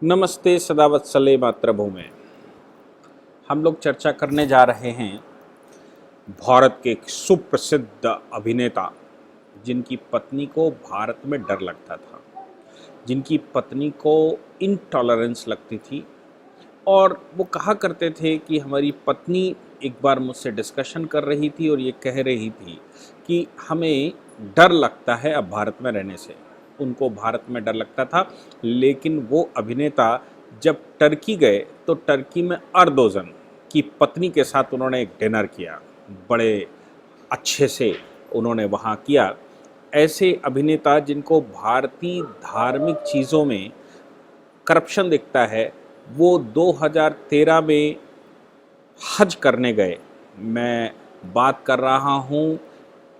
नमस्ते सदावत्सले मातृभूमि। हम लोग चर्चा करने जा रहे हैं भारत के एक सुप्रसिद्ध अभिनेता जिनकी पत्नी को भारत में डर लगता था, जिनकी पत्नी को इनटॉलरेंस लगती थी और वो कहा करते थे कि हमारी पत्नी एक बार मुझसे डिस्कशन कर रही थी और ये कह रही थी कि हमें डर लगता है अब भारत में रहने से। उनको भारत में डर लगता था, लेकिन वो अभिनेता जब टर्की गए तो टर्की में अर्दोज़न की पत्नी के साथ उन्होंने एक डिनर किया, बड़े अच्छे से उन्होंने वहाँ किया। ऐसे अभिनेता जिनको भारतीय धार्मिक चीज़ों में करप्शन दिखता है, वो 2013 में हज करने गए। मैं बात कर रहा हूँ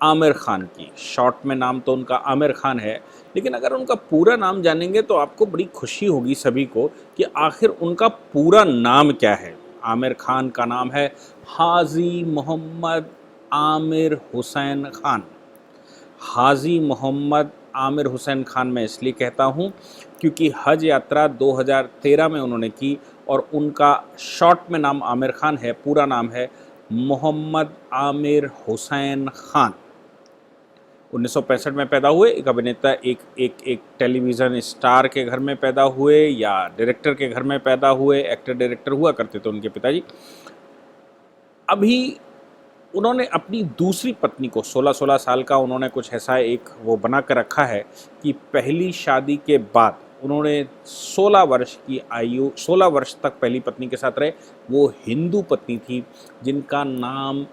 आमिर खान की। शॉर्ट में नाम तो उनका आमिर खान है, लेकिन अगर उनका पूरा नाम जानेंगे तो आपको बड़ी खुशी होगी सभी को कि आखिर उनका पूरा नाम क्या है। आमिर खान का नाम है हाजी मोहम्मद आमिर हुसैन खान। हाजी मोहम्मद आमिर हुसैन खान मैं इसलिए कहता हूँ क्योंकि हज यात्रा 2013 में उन्होंने की और उनका शॉर्ट में नाम आमिर खान है, पूरा नाम है मोहम्मद आमिर हुसैन खान। 1965 में पैदा हुए एक अभिनेता, एक टेलीविज़न स्टार के घर में पैदा हुए या डायरेक्टर के घर में पैदा हुए। एक्टर डायरेक्टर हुआ करते थे उनके पिताजी। अभी उन्होंने अपनी दूसरी पत्नी को 16-16 साल का उन्होंने कुछ ऐसा एक वो बना कर रखा है कि पहली शादी के बाद उन्होंने 16 वर्ष की आयु 16 वर्ष तक पहली पत्नी के साथ रहे। वो हिंदू पत्नी थी जिनका नाम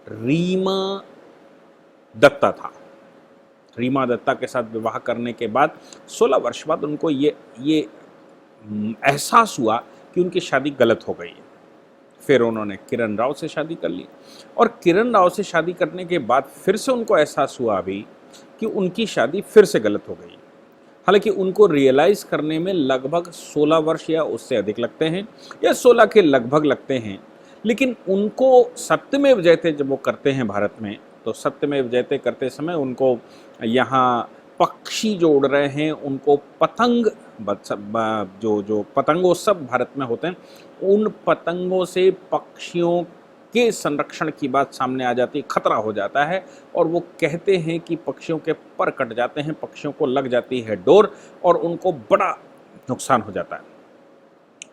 रीमा दत्ता था। रीमा दत्ता के साथ विवाह करने के बाद 16 वर्ष बाद उनको ये एहसास हुआ कि उनकी शादी गलत हो गई है। फिर उन्होंने किरण राव से शादी कर ली और किरण राव से शादी करने के बाद फिर से उनको एहसास हुआ अभी कि उनकी शादी फिर से गलत हो गई। हालांकि उनको रियलाइज़ करने में लगभग 16 वर्ष या उससे अधिक लगते हैं या 16 के लगभग लगते हैं, लेकिन उनको सत्यमेव जयते जब वो करते हैं भारत में, तो सत्यमेव जयते करते समय उनको यहाँ पक्षी जो उड़ रहे हैं उनको पतंग जो पतंगोत्सव भारत में होते हैं, उन पतंगों से पक्षियों के संरक्षण की बात सामने आ जाती है, खतरा हो जाता है और वो कहते हैं कि पक्षियों के पर कट जाते हैं, पक्षियों को लग जाती है डोर और उनको बड़ा नुकसान हो जाता है।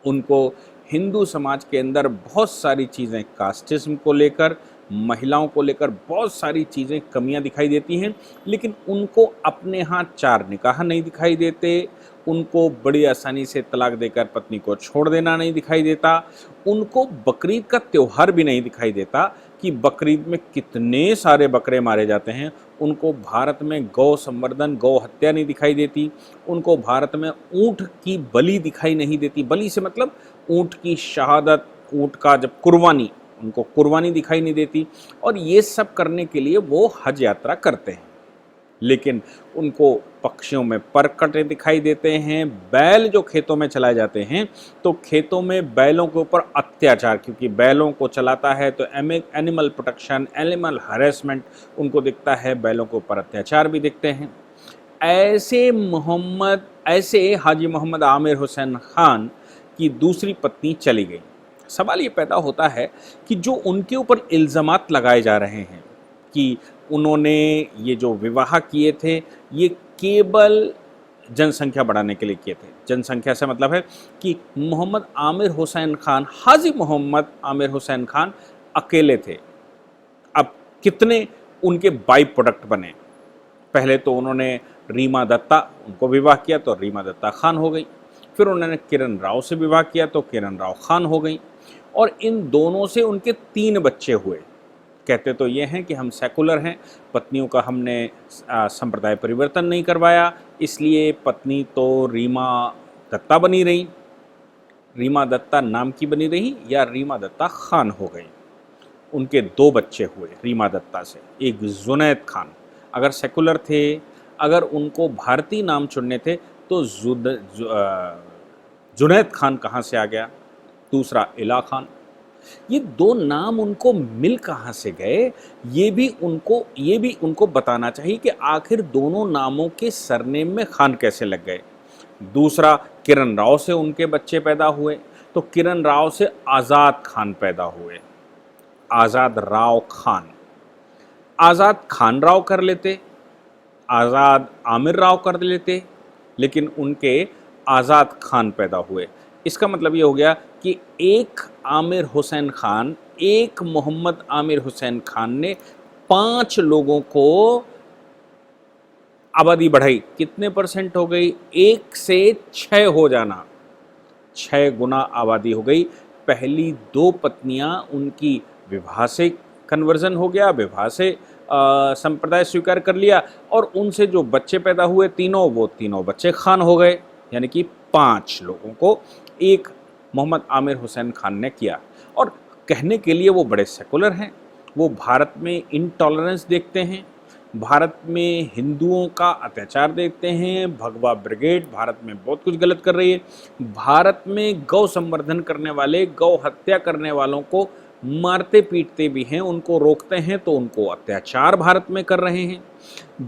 उनको हिंदू समाज के अंदर बहुत सारी चीज़ें, कास्टिज्म को लेकर, महिलाओं को लेकर बहुत सारी चीज़ें कमियां दिखाई देती हैं, लेकिन उनको अपने यहाँ 4 निकाह नहीं दिखाई देते, उनको बड़ी आसानी से तलाक देकर पत्नी को छोड़ देना नहीं दिखाई देता, उनको बकरीद का त्यौहार भी नहीं दिखाई देता कि बकरीद में कितने सारे बकरे मारे जाते हैं, उनको भारत में गौ संवर्धन, गौ हत्या नहीं दिखाई देती, उनको भारत में ऊँट की बलि दिखाई नहीं देती। बलि से मतलब ऊँट की शहादत, ऊँट का जब कुर्बानी, उनको कुर्बानी दिखाई नहीं देती और ये सब करने के लिए वो हज यात्रा करते हैं। लेकिन उनको पक्षियों में पर कटे दिखाई देते हैं। बैल जो खेतों में चलाए जाते हैं तो खेतों में बैलों के ऊपर अत्याचार, क्योंकि बैलों को चलाता है तो एनिमल प्रोटेक्शन, एनिमल हरेसमेंट उनको दिखता है, बैलों के ऊपर अत्याचार भी दिखते हैं। ऐसे हाजी मोहम्मद आमिर हुसैन खान की दूसरी पत्नी चली गई। सवाल ये पैदा होता है कि जो उनके ऊपर इल्ज़ामात लगाए जा रहे हैं कि उन्होंने ये जो विवाह किए थे ये केवल जनसंख्या बढ़ाने के लिए किए थे। जनसंख्या से मतलब है कि मोहम्मद आमिर हुसैन खान, हाजी मोहम्मद आमिर हुसैन खान अकेले थे। अब कितने उनके बाई प्रोडक्ट बने। पहले तो उन्होंने रीमा दत्ता, उनको विवाह किया तो रीमा दत्ता खान हो गई। फिर उन्होंने किरण राव से विवाह किया तो किरण राव खान हो गई और इन दोनों से उनके 3 बच्चे हुए। कहते तो ये हैं कि हम सेकुलर हैं, पत्नियों का हमने संप्रदाय परिवर्तन नहीं करवाया, इसलिए पत्नी तो रीमा दत्ता बनी रही, रीमा दत्ता नाम की बनी रही या रीमा दत्ता खान हो गई। उनके 2 बच्चे हुए रीमा दत्ता से, एक जुनैद खान। अगर सेकुलर थे, अगर उनको भारतीय नाम चुनने थे तो जुनैद खान कहाँ से आ गया? दूसरा इला खान। ये 2 नाम उनको मिल कहाँ से गए? ये भी उनको बताना चाहिए कि आखिर दोनों नामों के सरनेम में खान कैसे लग गए। दूसरा, किरण राव से उनके बच्चे पैदा हुए। तो किरण राव से आज़ाद खान पैदा हुए, आज़ाद राव खान। आज़ाद खान राव कर लेते, आज़ाद आमिर राव कर लेते, लेकिन उनके आज़ाद खान पैदा हुए। इसका मतलब ये हो गया कि एक आमिर हुसैन खान, एक मोहम्मद आमिर हुसैन खान ने 5 लोगों को आबादी बढ़ाई। कितने परसेंट हो गई? 1 से 6 हो जाना, 6 गुना आबादी हो गई। पहली 2 पत्नियां उनकी विवाह से कन्वर्जन हो गया, विवाह से संप्रदाय स्वीकार कर लिया, और उनसे जो बच्चे पैदा हुए तीनों, वो तीनों बच्चे खान हो गए। यानी कि 5 लोगों को एक मोहम्मद आमिर हुसैन खान ने किया। और कहने के लिए वो बड़े सेकुलर हैं, वो भारत में इंटॉलरेंस देखते हैं, भारत में हिंदुओं का अत्याचार देखते हैं, भगवा ब्रिगेड भारत में बहुत कुछ गलत कर रही है, भारत में गौ संवर्धन करने वाले, गौ हत्या करने वालों को मारते पीटते भी हैं, उनको रोकते हैं तो उनको अत्याचार भारत में कर रहे हैं।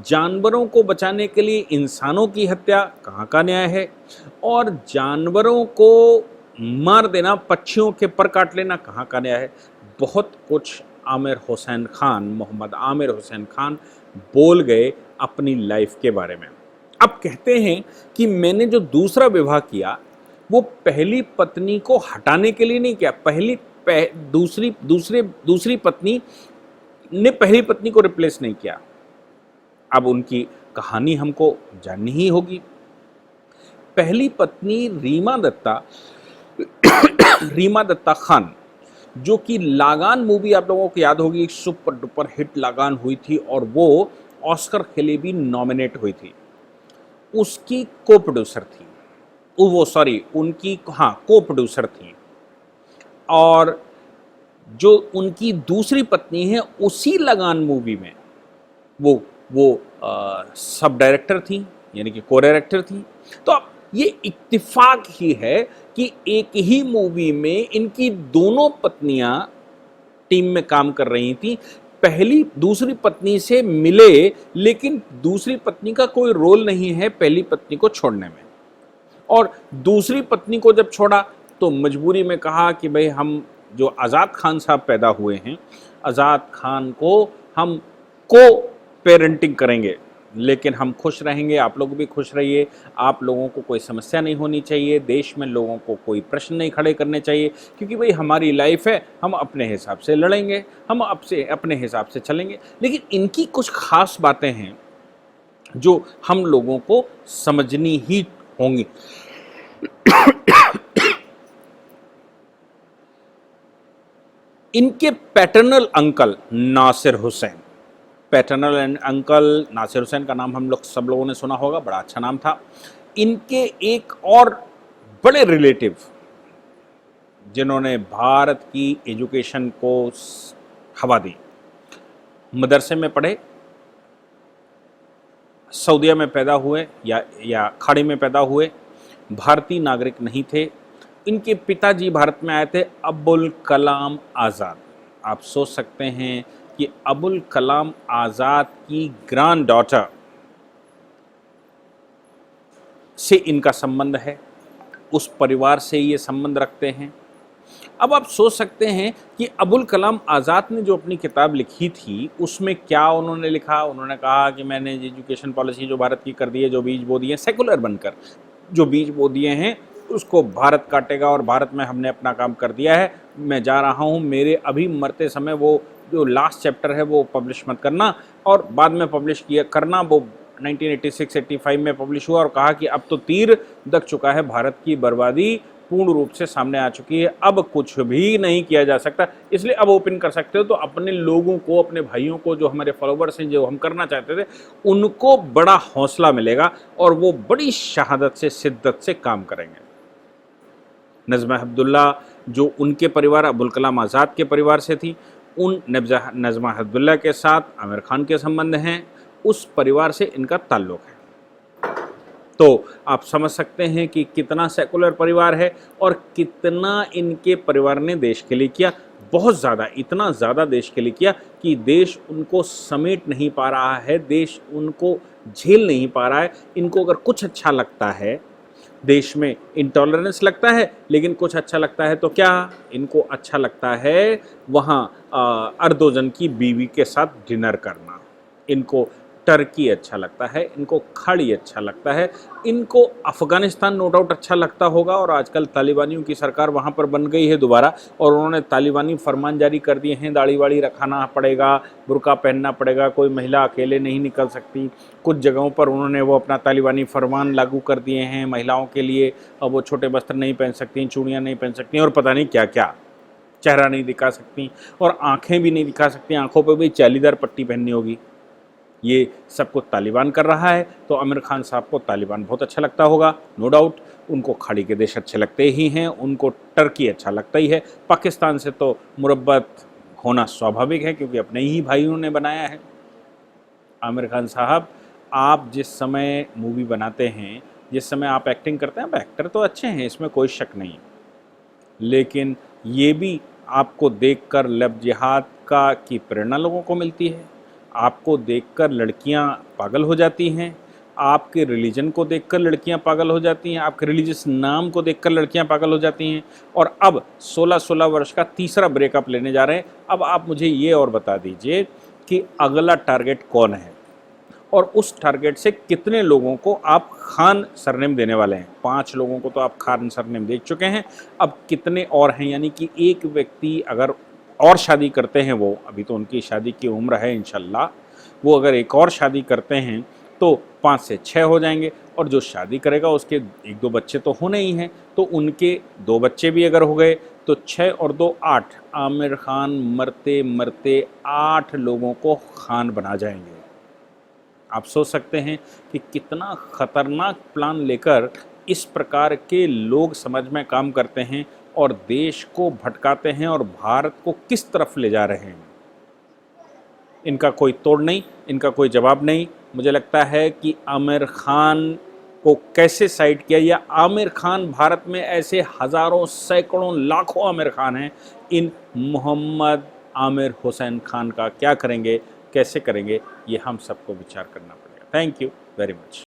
जानवरों को बचाने के लिए इंसानों की हत्या, कहाँ का न्याय है? और जानवरों को मार देना, पक्षियों के पर काट लेना, कहाँ का न्याय है? बहुत कुछ आमिर हुसैन खान, मोहम्मद आमिर हुसैन खान बोल गए अपनी लाइफ के बारे में। अब कहते हैं कि मैंने जो दूसरा विवाह किया वो पहली पत्नी को हटाने के लिए नहीं किया, दूसरी पत्नी ने पहली पत्नी को रिप्लेस नहीं किया। अब उनकी कहानी हमको जाननी ही होगी। पहली पत्नी रीमा दत्ता खान, जो कि लगान मूवी आप लोगों को याद होगी, सुपर डुपर हिट लगान हुई थी और वो ऑस्कर के लिए भी नॉमिनेट हुई थी, उसकी को प्रोड्यूसर थी को प्रोड्यूसर थी। और जो उनकी दूसरी पत्नी है, उसी लगान मूवी में वो सब डायरेक्टर थी, यानी कि को डायरेक्टर थी। तो अब ये इत्तेफाक ही है कि एक ही मूवी में इनकी दोनों पत्नियां टीम में काम कर रही थी। पहली दूसरी पत्नी से मिले, लेकिन दूसरी पत्नी का कोई रोल नहीं है पहली पत्नी को छोड़ने में। और दूसरी पत्नी को जब छोड़ा तो मजबूरी में कहा कि भाई हम जो आज़ाद खान साहब पैदा हुए हैं, आज़ाद खान को हम को पेरेंटिंग करेंगे, लेकिन हम खुश रहेंगे, आप लोग भी खुश रहिए, आप लोगों को कोई समस्या नहीं होनी चाहिए, देश में लोगों को कोई प्रश्न नहीं खड़े करने चाहिए, क्योंकि भाई हमारी लाइफ है, हम अपने हिसाब से लड़ेंगे, हम अपने हिसाब से चलेंगे। लेकिन इनकी कुछ खास बातें हैं जो हम लोगों को समझनी ही होंगी। इनके पैटर्नल अंकल नासिर हुसैन, नासिर हुसैन का नाम हम सब लोगों ने सुना होगा, बड़ा अच्छा नाम था। इनके एक और बड़े रिलेटिव जिन्होंने भारत की एजुकेशन को हवा दी, मदरसे में पढ़े, सऊदीया में पैदा हुए या खाड़ी में पैदा हुए, भारतीय नागरिक नहीं थे। इनके पिताजी भारत में आए थे, अबुल कलाम आज़ाद। आप सोच सकते हैं कि अबुल कलाम आज़ाद की ग्रैंड डॉटर से इनका संबंध है, उस परिवार से ये संबंध रखते हैं। अब आप सोच सकते हैं कि अबुल कलाम आज़ाद ने जो अपनी किताब लिखी थी उसमें क्या उन्होंने लिखा। उन्होंने कहा कि मैंने एजुकेशन पॉलिसी जो भारत की कर दी है, जो बीज बो दिए, सेकुलर बनकर जो बीज बो दिए हैं उसको भारत काटेगा और भारत में हमने अपना काम कर दिया है, मैं जा रहा हूँ, मेरे अभी मरते समय वो जो लास्ट चैप्टर है वो पब्लिश मत करना। और बाद में पब्लिश करना, वो 1986-85 में पब्लिश हुआ और कहा कि अब तो तीर दग चुका है, भारत की बर्बादी पूर्ण रूप से सामने आ चुकी है, अब कुछ भी नहीं किया जा सकता, इसलिए अब ओपन कर सकते हो तो अपने लोगों को, अपने भाइयों को, जो हमारे फॉलोवर्स हैं, जो हम करना चाहते थे, उनको बड़ा हौसला मिलेगा और वो बड़ी शहादत से, शिद्दत से काम करेंगे। नज़मा हेपतुल्लाह, जो उनके परिवार अबुल कलाम आज़ाद के परिवार से थी, उन नज़मा हेपतुल्लाह के साथ आमिर खान के संबंध हैं, उस परिवार से इनका ताल्लुक़ है। तो आप समझ सकते हैं कि कितना सेकुलर परिवार है और कितना इनके परिवार ने देश के लिए किया। बहुत ज़्यादा, इतना ज़्यादा देश के लिए किया कि देश उनको समेट नहीं पा रहा है, देश उनको झेल नहीं पा रहा है। इनको अगर कुछ अच्छा लगता है देश में इंटॉलरेंस लगता है, लेकिन कुछ अच्छा लगता है तो क्या, इनको अच्छा लगता है वहाँ अर्दोजन की बीवी के साथ डिनर करना, इनको टर्की अच्छा लगता है, इनको खाड़ी अच्छा लगता है, इनको अफ़गानिस्तान नो डाउट अच्छा लगता होगा। और आजकल तालिबानियों की सरकार वहाँ पर बन गई है दोबारा, और उन्होंने तालिबानी फरमान जारी कर दिए हैं, दाढ़ी वाड़ी रखाना पड़ेगा, बुर्का पहनना पड़ेगा, कोई महिला अकेले नहीं निकल सकती। कुछ जगहों पर उन्होंने वो अपना तालिबानी फरमान लागू कर दिए हैं महिलाओं के लिए, अब वो छोटे वस्त्र नहीं पहन सकती, चूड़ियाँ नहीं पहन सकती और पता नहीं क्या क्या, चेहरा नहीं दिखा सकती और आँखें भी नहीं दिखा सकती, आँखों पर भी जालीदार पट्टी पहननी होगी। ये सब कुछ तालिबान कर रहा है, तो आमिर खान साहब को तालिबान बहुत अच्छा लगता होगा, नो डाउट। उनको खाड़ी के देश अच्छे लगते ही हैं, उनको टर्की अच्छा लगता ही है, पाकिस्तान से तो मुरब्बत होना स्वाभाविक है क्योंकि अपने ही भाइयों ने बनाया है। आमिर खान साहब, आप जिस समय मूवी बनाते हैं, जिस समय आप एक्टिंग करते हैं, आप एक्टर तो अच्छे हैं, इसमें कोई शक नहीं, लेकिन ये भी आपको देखकर लब जिहाद का की प्रेरणा लोगों को मिलती है, आपको देखकर लड़कियां पागल हो जाती हैं, आपके रिलीजन को देखकर लड़कियां पागल हो जाती हैं, आपके रिलीजियस नाम को देखकर लड़कियां पागल हो जाती हैं, और अब 16-16 वर्ष का तीसरा ब्रेकअप लेने जा रहे हैं। अब आप मुझे ये और बता दीजिए कि अगला टारगेट कौन है और उस टारगेट से कितने लोगों को आप खान सरनेम देने वाले हैं। 5 लोगों को तो आप खान सरनेम दे चुके हैं, अब कितने और हैं, यानी कि एक व्यक्ति अगर और शादी करते हैं, वो अभी तो उनकी शादी की उम्र है इंशाल्लाह, वो अगर एक और शादी करते हैं तो 5 से 6 हो जाएंगे, और जो शादी करेगा उसके 1-2 बच्चे तो होने ही हैं, तो उनके 2 बच्चे भी अगर हो गए तो 6 और 2 8, आमिर खान मरते मरते 8 लोगों को खान बना जाएंगे। आप सोच सकते हैं कि कितना खतरनाक प्लान लेकर इस प्रकार के लोग समझ में काम करते हैं और देश को भटकाते हैं और भारत को किस तरफ ले जा रहे हैं। इनका कोई तोड़ नहीं, इनका कोई जवाब नहीं। मुझे लगता है कि आमिर खान को कैसे साइड किया, या आमिर खान, भारत में ऐसे हज़ारों सैकड़ों लाखों आमिर खान हैं, इन मोहम्मद आमिर हुसैन खान का क्या करेंगे, कैसे करेंगे, ये हम सबको विचार करना पड़ेगा। Thank you very much.